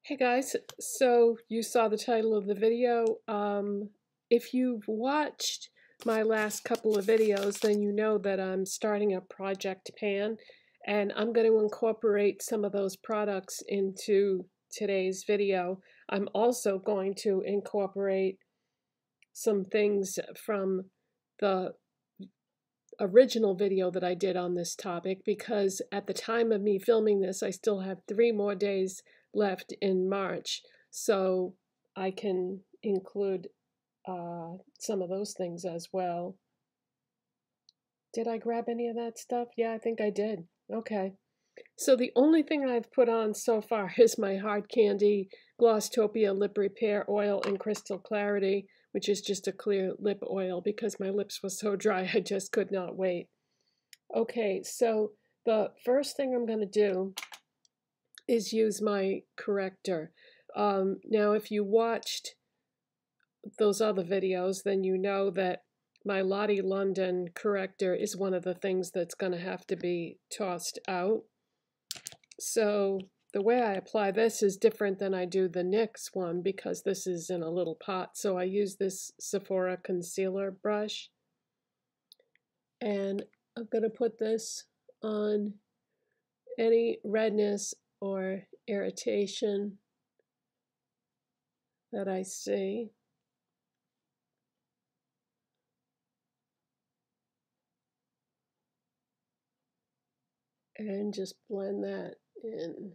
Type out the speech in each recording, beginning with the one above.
Hey guys, so you saw the title of the video. If you've watched my last couple of videos, then you know that I'm starting a project pan, and I'm going to incorporate some of those products into today's video. I'm also going to incorporate some things from the original video that I did on this topic, because at the time of me filming this, I still have 3 more days left in March, so I can include some of those things as well. Did I grab any of that stuff? Yeah, I think I did. Okay. So the only thing I've put on so far is my Hard Candy Glosstopia Lip Repair Oil in Crystal Clarity, which is just a clear lip oil because my lips were so dry I just could not wait. Okay, so the first thing I'm going to do is use my corrector. Now, if you watched those other videos, then you know that my Lottie London corrector is one of the things that's going to have to be tossed out. So the way I apply this is different than I do the NYX one because this is in a little pot. So I use this Sephora concealer brush, and I'm going to put this on any redness or irritation that I see. And just blend that in.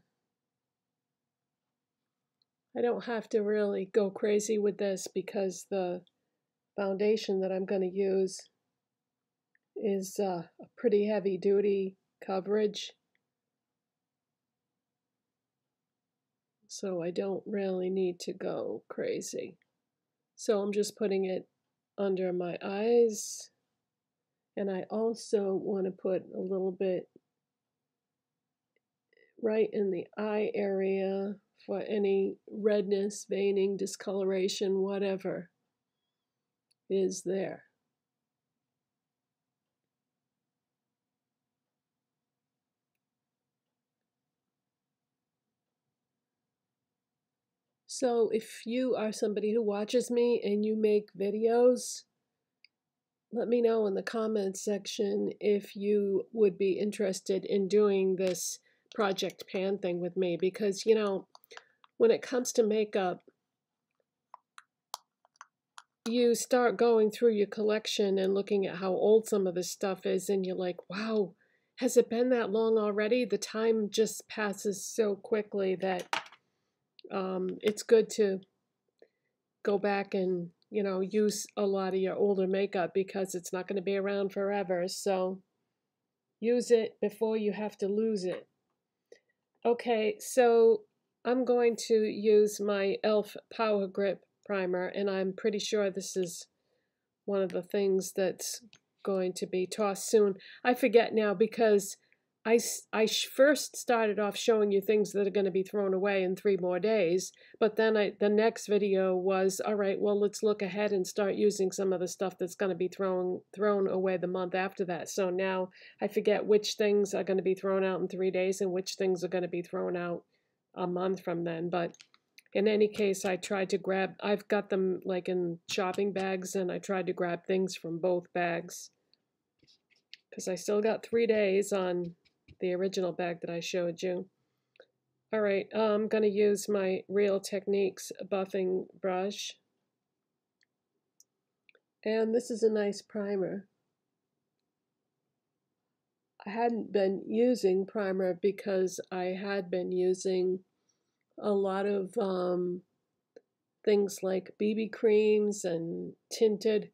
I don't have to really go crazy with this because the foundation that I'm going to use is a pretty heavy duty coverage. So I don't really need to go crazy. So I'm just putting it under my eyes. And I also want to put a little bit right in the eye area for any redness, veining, discoloration, whatever is there. So if you are somebody who watches me and you make videos, let me know in the comments section if you would be interested in doing this project pan thing with me, because, you know, when it comes to makeup, you start going through your collection and looking at how old some of this stuff is, and you're like, wow, has it been that long already? The time just passes so quickly that it's good to go back and, you know, use a lot of your older makeup because it's not going to be around forever. So use it before you have to lose it. Okay, so I'm going to use my e.l.f. Power Grip Primer, and I'm pretty sure this is one of the things that's going to be tossed soon. I forget now because I first started off showing you things that are going to be thrown away in 3 more days, but then the next video was, all right, well, let's look ahead and start using some of the stuff that's going to be thrown away the month after that. So now I forget which things are going to be thrown out in 3 days and which things are going to be thrown out a month from then. But in any case, I tried to grab, I've got them like in shopping bags, and I tried to grab things from both bags because I still got 3 days on the original bag that I showed you. All right, I'm going to use my Real Techniques buffing brush. And this is a nice primer. I hadn't been using primer because I had been using a lot of things like BB creams and tinted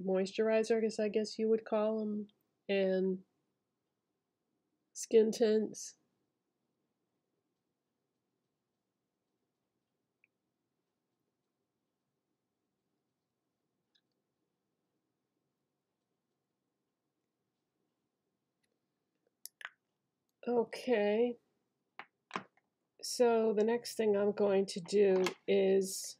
moisturizers, I guess you would call them, and skin tints. Okay, so the next thing I'm going to do is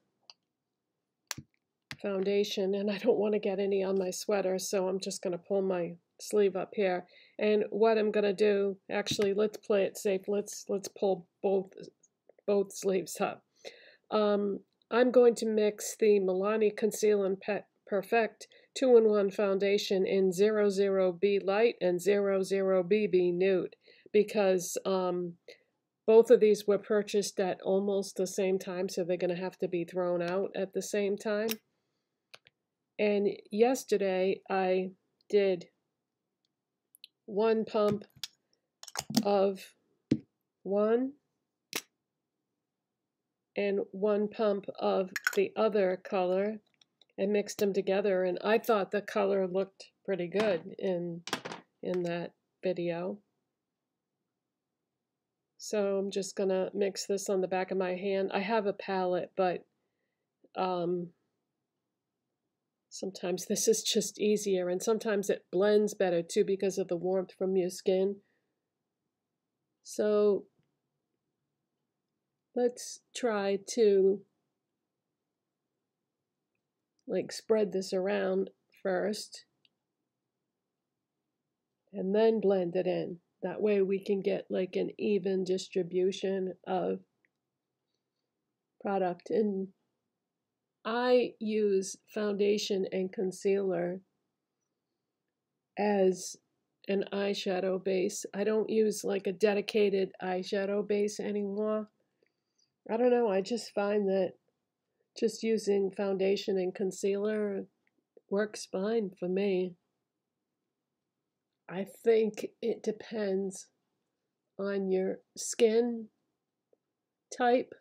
foundation, and I don't want to get any on my sweater, so I'm just going to pull my sleeve up here. And what I'm gonna do, actually, let's play it safe. Let's pull both sleeves up. I'm going to mix the Milani Conceal and Perfect 2-in-1 foundation in 00B Light and 00BB Nude because both of these were purchased at almost the same time, so they're going to have to be thrown out at the same time. And yesterday I did 1 pump of one and 1 pump of the other color and mixed them together, and I thought the color looked pretty good in that video. So I'm just gonna mix this on the back of my hand. I have a palette, but sometimes this is just easier, and sometimes it blends better too because of the warmth from your skin. So let's try to like spread this around first and then blend it in. That way we can get like an even distribution of product. And I use foundation and concealer as an eyeshadow base. I don't use like a dedicated eyeshadow base anymore. I don't know, I just find that just using foundation and concealer works fine for me. I think it depends on your skin type.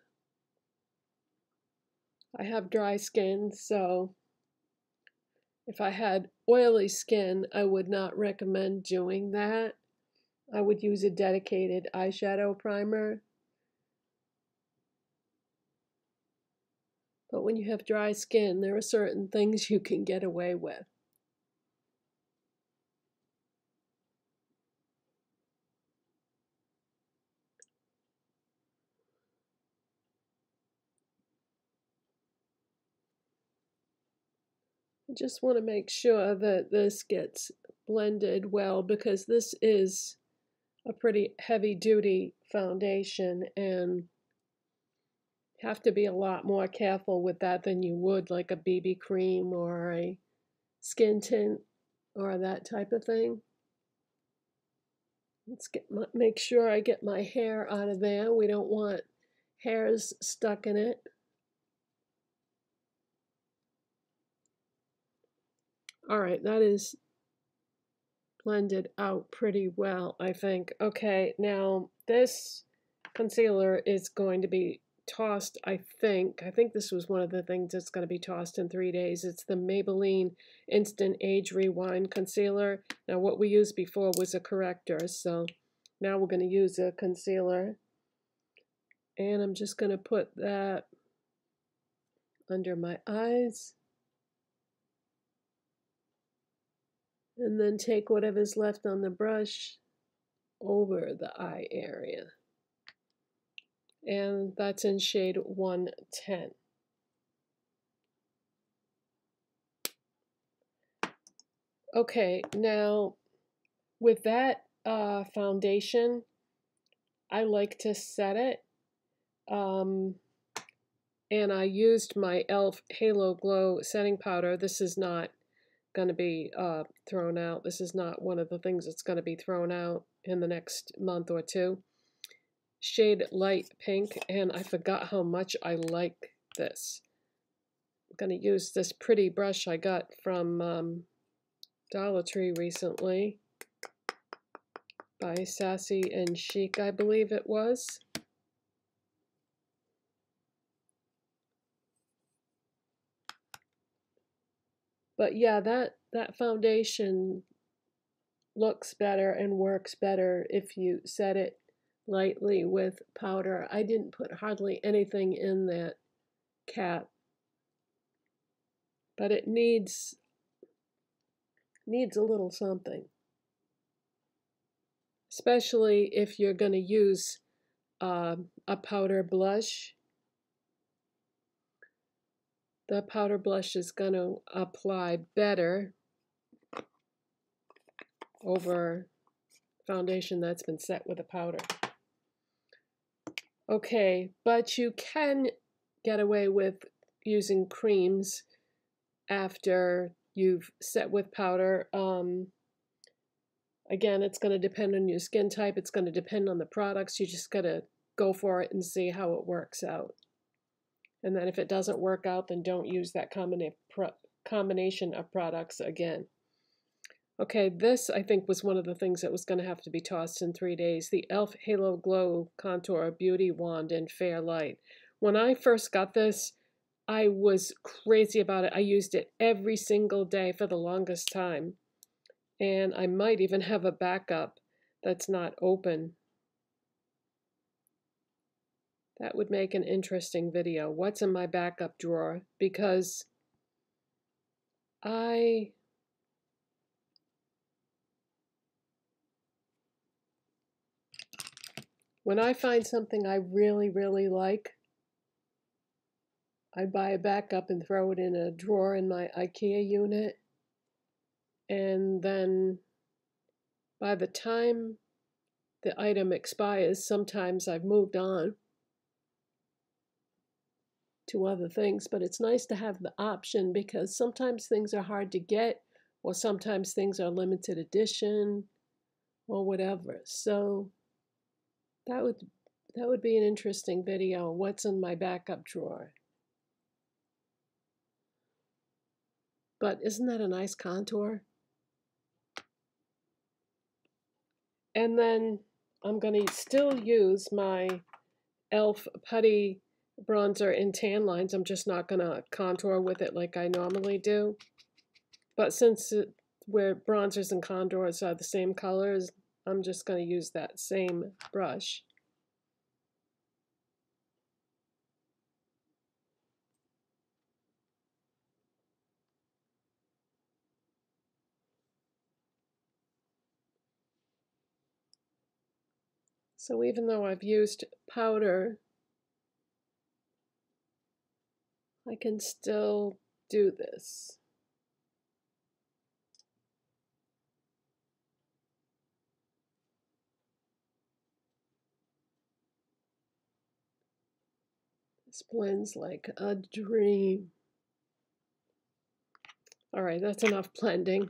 I have dry skin, so if I had oily skin, I would not recommend doing that. I would use a dedicated eyeshadow primer. But when you have dry skin, there are certain things you can get away with. I just want to make sure that this gets blended well because this is a pretty heavy-duty foundation and have to be a lot more careful with that than you would like a BB cream or a skin tint or that type of thing. Let's make sure I get my hair out of there. We don't want hairs stuck in it. All right, that is blended out pretty well, I think. Okay, now this concealer is going to be tossed, I think. I think this was one of the things that's going to be tossed in 3 days. It's the Maybelline Instant Age Rewind Concealer. Now, what we used before was a corrector, so now we're going to use a concealer. And I'm just going to put that under my eyes. And then take whatever's left on the brush over the eye area. And that's in shade 110. Okay, now with that foundation, I like to set it. And I used my e.l.f. Halo Glow setting powder. This is not going to be thrown out. This is not one of the things that's going to be thrown out in the next month or two. Shade Light Pink, and I forgot how much I like this. I'm going to use this pretty brush I got from Dollar Tree recently by Sassy and Chic, I believe it was. But yeah, that foundation looks better and works better if you set it lightly with powder. I didn't put hardly anything in that cap, but it needs a little something, especially if you're going to use a powder blush. The powder blush is going to apply better over foundation that's been set with a powder. Okay, but you can get away with using creams after you've set with powder. Again, it's going to depend on your skin type. It's going to depend on the products. You just got to go for it and see how it works out. And then if it doesn't work out, then don't use that combination of products again. Okay, this I think was one of the things that was going to have to be tossed in 3 days. The e.l.f. Halo Glow Contour Beauty Wand in Fair Light. When I first got this, I was crazy about it. I used it every single day for the longest time. And I might even have a backup that's not open. That would make an interesting video. What's in my backup drawer? Because when I find something I really, really like, I buy a backup and throw it in a drawer in my IKEA unit. And then by the time the item expires, sometimes I've moved on to other things, but it's nice to have the option because sometimes things are hard to get, or sometimes things are limited edition or whatever. So that would be an interesting video. What's in my backup drawer? But isn't that a nice contour? And then I'm going to still use my e.l.f. Putty bronzer in tan lines. I'm just not going to contour with it like I normally do. But since where bronzers and contours are the same colors, I'm just going to use that same brush. So even though I've used powder, I can still do this. This blends like a dream. All right, that's enough blending.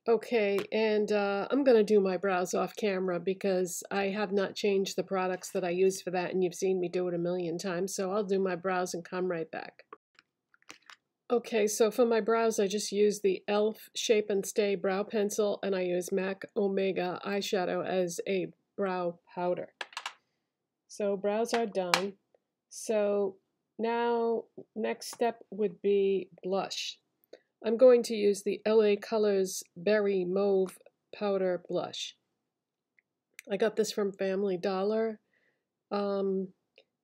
Okay, and I'm going to do my brows off camera because I have not changed the products that I use for that, and you've seen me do it a million times, so I'll do my brows and come right back. Okay, so for my brows, I just use the e.l.f. Shape and Stay Brow Pencil, and I use MAC Omega eyeshadow as a brow powder. So brows are done. So now, next step would be blush. I'm going to use the LA Colors Berry Mauve Powder Blush. I got this from Family Dollar. You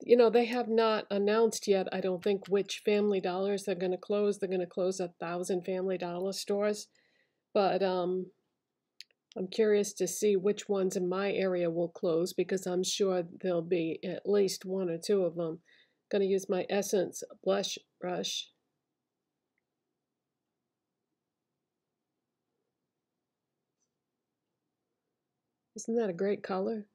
know, they have not announced yet, I don't think, which Family Dollars they're going to close. They're going to close 1,000 Family Dollar stores. But I'm curious to see which ones in my area will close because I'm sure there'll be at least 1 or 2 of them. I'm going to use my Essence Blush Brush. Isn't that a great color?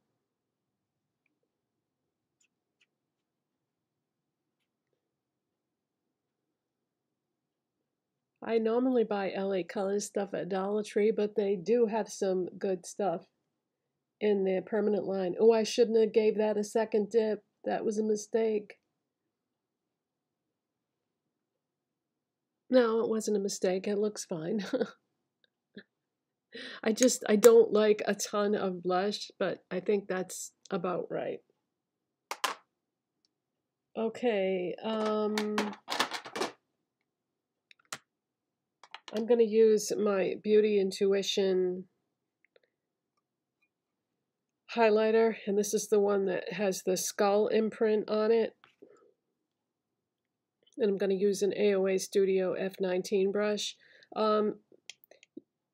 I normally buy LA Colors stuff at Dollar Tree, but they do have some good stuff in their permanent line. Oh, I shouldn't have gave that a second dip. That was a mistake. No, it wasn't a mistake. It looks fine. I don't like a ton of blush, but I think that's about right. Okay, I'm going to use my Beauty Intuition highlighter, and this is the one that has the skull imprint on it. And I'm going to use an AOA Studio F19 brush.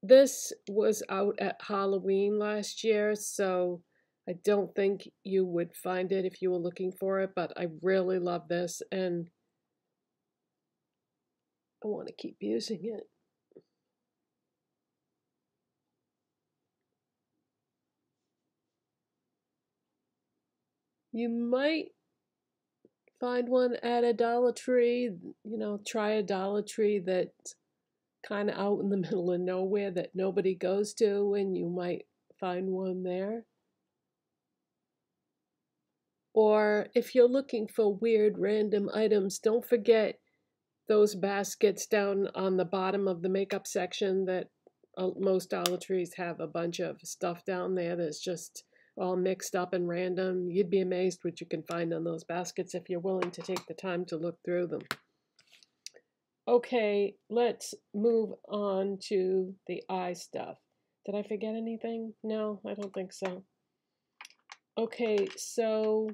This was out at Halloween last year, so I don't think you would find it if you were looking for it, but I really love this, and I want to keep using it. You might find one at a Dollar Tree, try a Dollar Tree that's kind of out in the middle of nowhere that nobody goes to, and you might find one there. Or if you're looking for weird random items, don't forget those baskets down on the bottom of the makeup section that most Dollar Trees have a bunch of stuff down there that's just all mixed up and random. You'd be amazed what you can find on those baskets if you're willing to take the time to look through them. Okay, let's move on to the eye stuff. Did I forget anything? No, I don't think so. Okay, so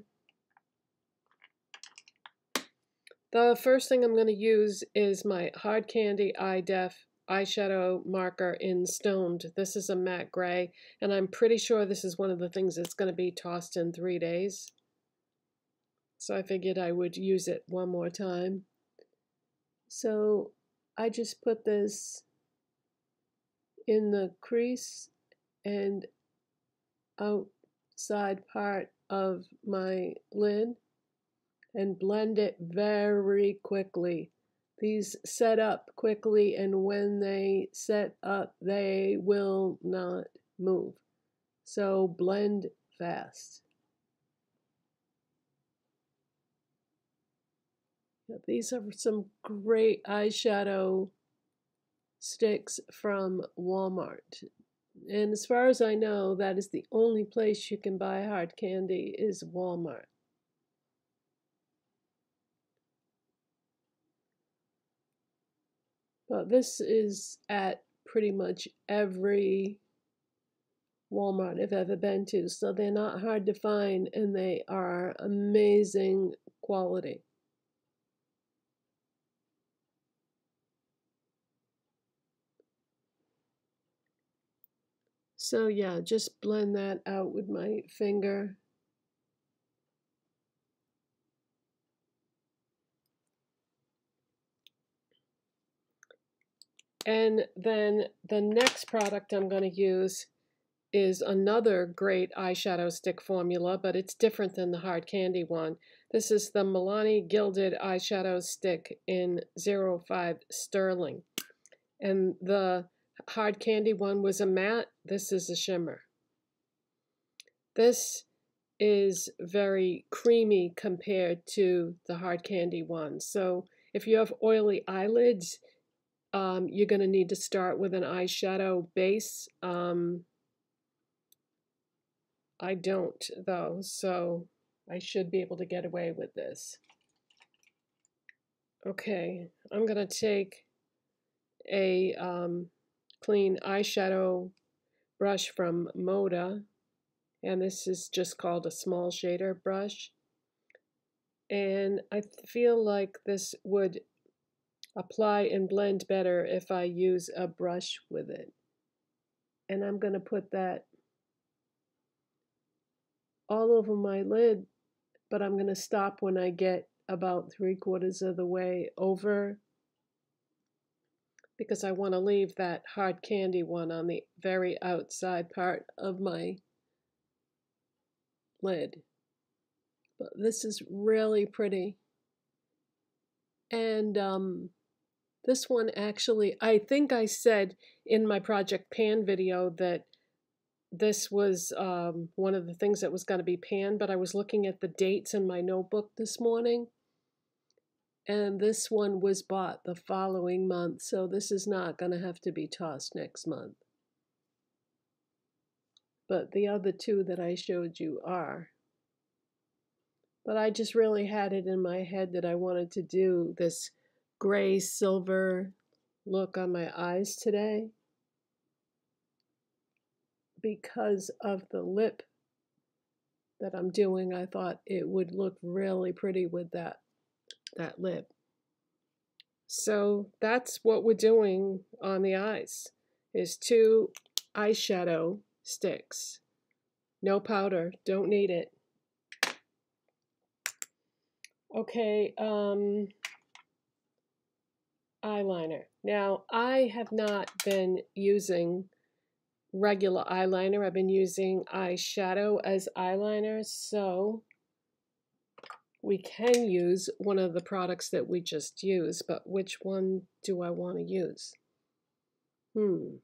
the first thing I'm going to use is my Hard Candy Eye Def eyeshadow marker in Stoned. This is a matte gray, and I'm pretty sure this is one of the things that's going to be tossed in 3 days. So I figured I would use it one more time. So I just put this in the crease and outside part of my lid and blend it very quickly. These set up quickly, and when they set up, they will not move. So blend fast. These are some great eyeshadow sticks from Walmart. And as far as I know, that is the only place you can buy hard candy is Walmart. But this is at pretty much every Walmart I've ever been to, so they're not hard to find, and they are amazing quality. So yeah, just blend that out with my finger. And then the next product I'm going to use is another great eyeshadow stick formula, but it's different than the hard candy one. This is the Milani Gilded eyeshadow stick in 05 Sterling. And the hard candy one was a matte. This is a shimmer. This is very creamy compared to the hard candy one. So if you have oily eyelids, you're going to need to start with an eyeshadow base. I don't, though, so I should be able to get away with this. Okay, I'm going to take a clean eyeshadow brush from Moda, and this is just called a small shader brush. And I feel like this would apply and blend better if I use a brush with it. And I'm going to put that all over my lid, but I'm going to stop when I get about 3/4 of the way over, because I want to leave that hard candy one on the very outside part of my lid. But this is really pretty. And this one actually, I think I said in my Project Pan video that this was one of the things that was going to be pan, but I was looking at the dates in my notebook this morning, and this one was bought the following month, so this is not going to have to be tossed next month. But the other two that I showed you are. But I just really had it in my head that I wanted to do this gray silver look on my eyes today because of the lip that I'm doing. I thought it would look really pretty with that lip. So that's what we're doing on the eyes, is 2 eyeshadow sticks. No powder, don't need it. Okay, eyeliner. Now, I have not been using regular eyeliner. I've been using eyeshadow as eyeliner, so we can use one of the products that we just used, but which one do I want to use? The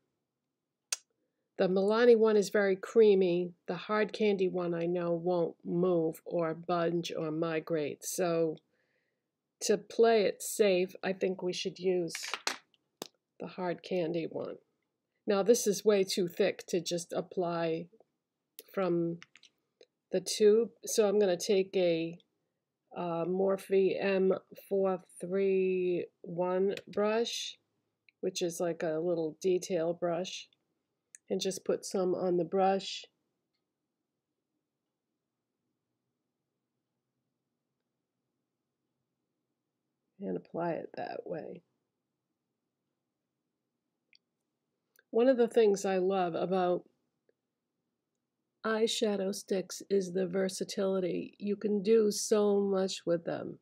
Milani one is very creamy. The hard candy one I know won't move or budge or migrate. So to play it safe, I think we should use the hard candy one. Now this is way too thick to just apply from the tube, so I'm going to take a Morphe M431 brush, which is like a little detail brush, and just put some on the brush. And apply it that way. One of the things I love about eyeshadow sticks is the versatility. You can do so much with them.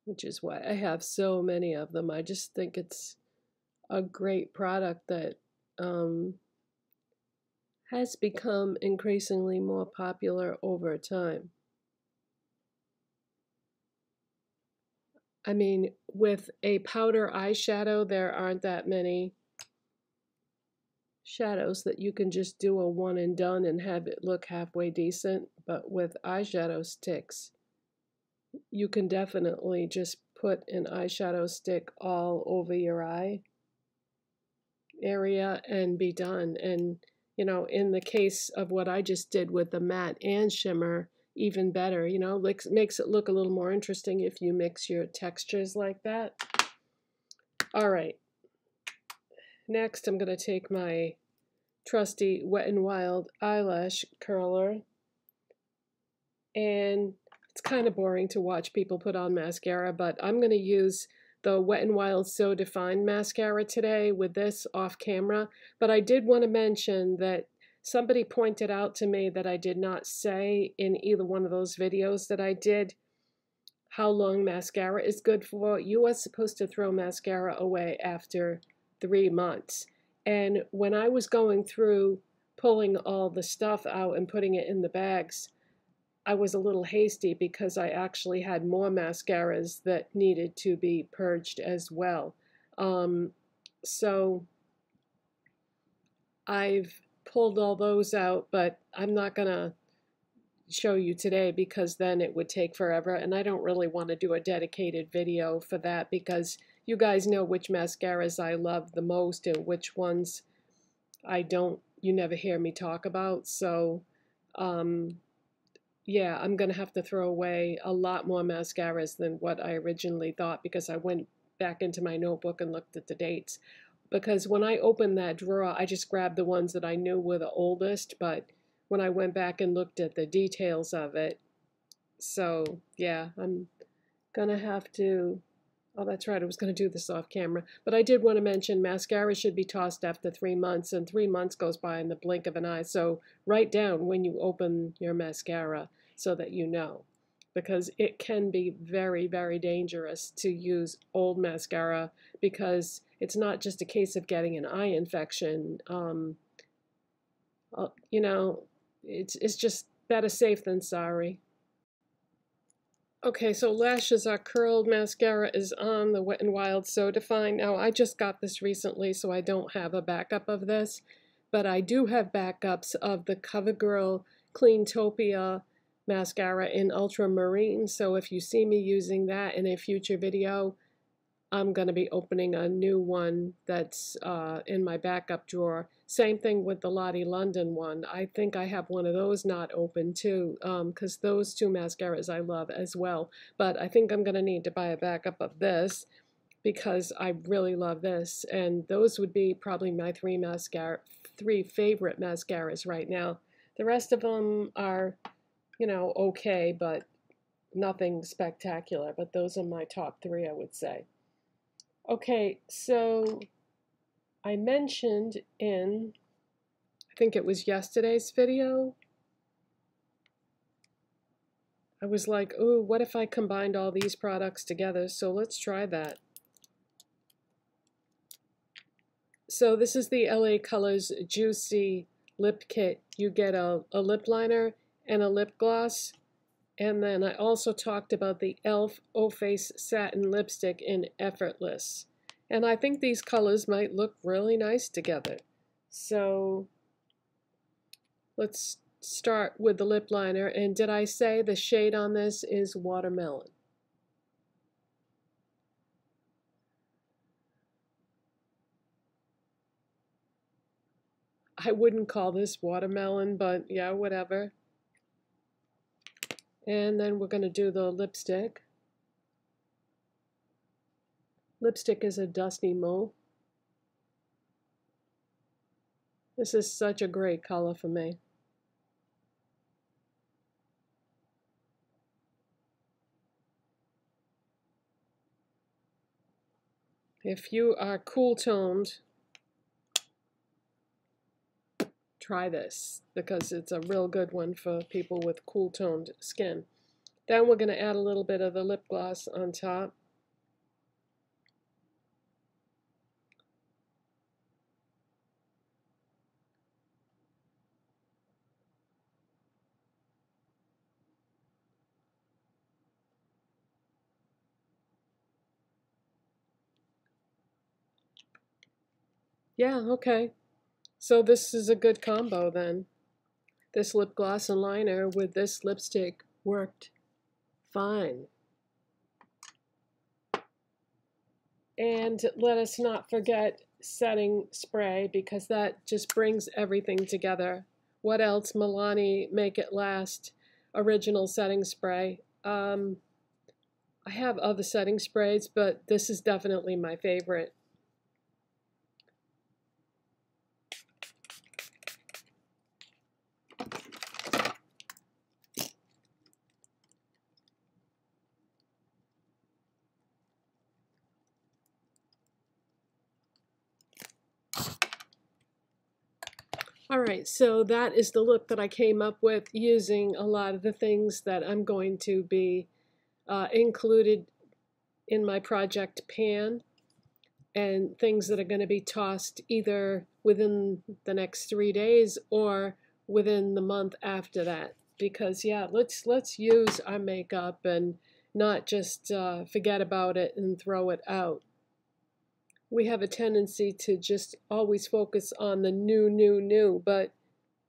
Which is why I have so many of them. I just think it's a great product that has become increasingly more popular over time. I mean, with a powder eyeshadow, there aren't that many shadows that you can just do a one and done and have it look halfway decent. But with eyeshadow sticks, you can definitely just put an eyeshadow stick all over your eye area and be done. And, you know, in the case of what I just did with the matte and shimmer, even better, you know, makes it look a little more interesting if you mix your textures like that. All right. Next, I'm going to take my trusty Wet n Wild eyelash curler. And it's kind of boring to watch people put on mascara, but I'm going to use the Wet n Wild So Defined mascara today with this off camera. But I did want to mention that somebody pointed out to me that I did not say in either one of those videos that I did how long mascara is good for. You are supposed to throw mascara away after 3 months. And when I was going through pulling all the stuff out and putting it in the bags, I was a little hasty because I actually had more mascaras that needed to be purged as well. So I've pulled all those out, but I'm not going to show you today because then it would take forever, and I don't really want to do a dedicated video for that because you guys know which mascaras I love the most and which ones I don't, you never hear me talk about. So yeah, I'm going to have to throw away a lot more mascaras than what I originally thought because I went back into my notebook and looked at the dates. Because when I opened that drawer, I just grabbed the ones that I knew were the oldest, but when I went back and looked at the details of it, so yeah, I'm going to have to, oh, that's right, I was going to do this off camera. But I did want to mention mascara should be tossed after 3 months, and 3 months goes by in the blink of an eye. So write down when you open your mascara so that you know, because it can be very, very dangerous to use old mascara because it's not just a case of getting an eye infection. You know, it's just better safe than sorry. Okay, so lashes are curled. Mascara is on. The Wet n Wild So Defined. Now, I just got this recently, so I don't have a backup of this. But I do have backups of the CoverGirl Cleantopia mascara in Ultramarine. So if you see me using that in a future video, I'm going to be opening a new one that's in my backup drawer. Same thing with the Lottie London one. I think I have one of those not open too, because those two mascaras I love as well. But I think I'm going to need to buy a backup of this because I really love this. And those would be probably my three favorite mascaras right now. The rest of them are, you know, okay, but nothing spectacular. But those are my top 3, I would say. Okay, so I mentioned in, I think it was yesterday's video, I was like, oh, what if I combined all these products together? So let's try that. So this is the LA Colors Juicy lip kit. You get a lip liner and a lip gloss. And then I also talked about the e.l.f. O-Face Satin Lipstick in Effortless. And I think these colors might look really nice together. So let's start with the lip liner. And did I say the shade on this is Watermelon? I wouldn't call this watermelon, but yeah, whatever. And then we're going to do the lipstick. Lipstick is a dusty mauve. This is such a great color for me. If you are cool toned, try this because it's a real good one for people with cool toned skin. Then we're going to add a little bit of the lip gloss on top. Yeah, okay. So this is a good combo then. This lip gloss and liner with this lipstick worked fine. And let us not forget setting spray because that just brings everything together. What else? Milani Make It Last original setting spray. I have other setting sprays, but this is definitely my favorite. All right, so that is the look that I came up with using a lot of the things that I'm going to be included in my project pan and things that are going to be tossed either within the next 3 days or within the month after that. Because yeah, let's use our makeup and not just forget about it and throw it out. We have a tendency to just always focus on the new, but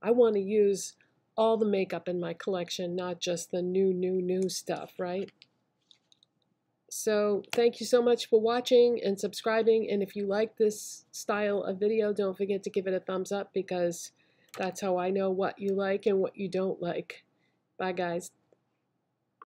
I want to use all the makeup in my collection, not just the new stuff, right? So thank you so much for watching and subscribing, and if you like this style of video, don't forget to give it a thumbs up because that's how I know what you like and what you don't like. Bye guys.